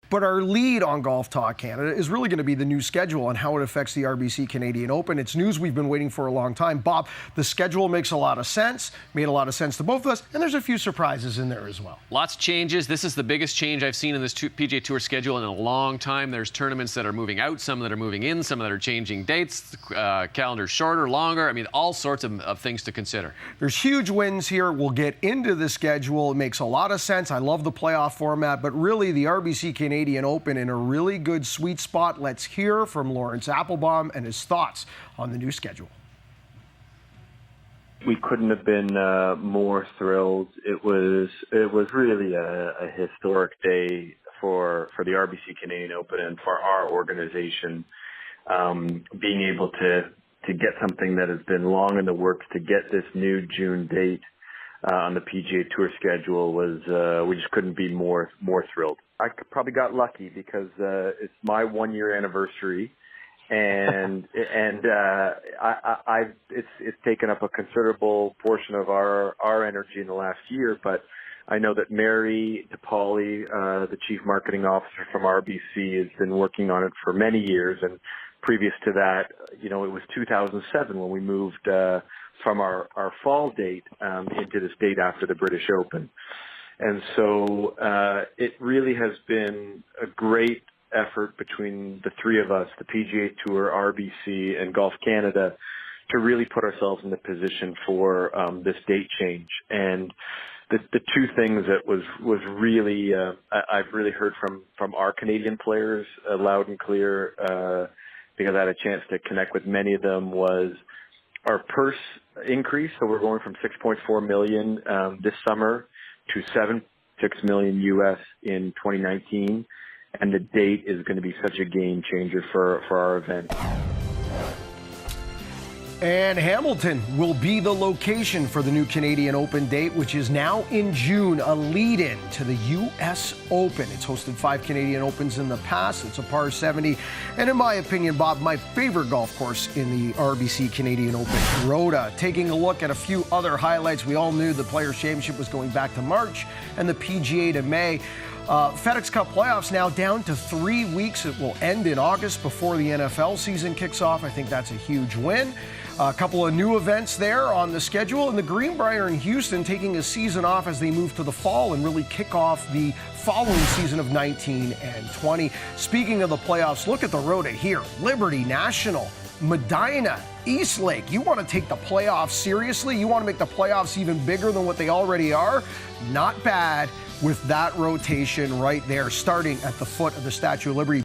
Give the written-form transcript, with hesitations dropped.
But our lead on Golf Talk Canada is really going to be the new schedule and how it affects the RBC Canadian Open. It's news we've been waiting for a long time. Bob, the schedule makes a lot of sense, made a lot of sense to both of us, and there's a few surprises in there as well. Lots of changes. This is the biggest change I've seen in this PGA Tour schedule in a long time. There's tournaments that are moving out, some that are moving in, some that are changing dates, calendar shorter, longer. I mean, all sorts of things to consider. There's huge wins here. We'll get into the schedule. It makes a lot of sense. I love the playoff format, but really the RBC Canadian Open in a really good sweet spot. Let's hear from Lawrence Applebaum and his thoughts on the new schedule. We couldn't have been more thrilled. It was really a historic day for the RBC Canadian Open and for our organization. Being able to get something that has been long in the works, to get this new June date on the PGA Tour schedule was we just couldn't be more thrilled. I probably got lucky because it's my 1-year anniversary, and it's taken up a considerable portion of our energy in the last year. But I know that Mary DePauli, the Chief Marketing Officer from RBC, has been working on it for many years. And previous to that, it was 2007 when we moved from our fall date into this date after the British Open. And so it really has been a great effort between the three of us, the PGA Tour, RBC, and Golf Canada, to really put ourselves in the position for this date change. And the two things that was really I've really heard from our Canadian players loud and clear, because I had a chance to connect with many of them, was our purse increase. So we're going from $6.4 million this summer to $6 million US in 2019, and the date is going to be such a game changer for our event. And Hamilton will be the location for the new Canadian Open date, which is now in June, a lead-in to the U.S. Open. It's hosted 5 Canadian Opens in the past. It's a par 70. And in my opinion, Bob, my favorite golf course in the RBC Canadian Open, Rhoda. Taking a look at a few other highlights, we all knew the Players' Championship was going back to March and the PGA to May. FedEx Cup playoffs now down to 3 weeks. It will end in August before the NFL season kicks off. I think that's a huge win. A couple of new events there on the schedule, and the Greenbrier in Houston taking a season off as they move to the fall and really kick off the following season of 19 and 20. Speaking of the playoffs, look at the road here. Liberty National, Medina, Eastlake. You want to take the playoffs seriously? You want to make the playoffs even bigger than what they already are? Not bad with that rotation right there, starting at the foot of the Statue of Liberty.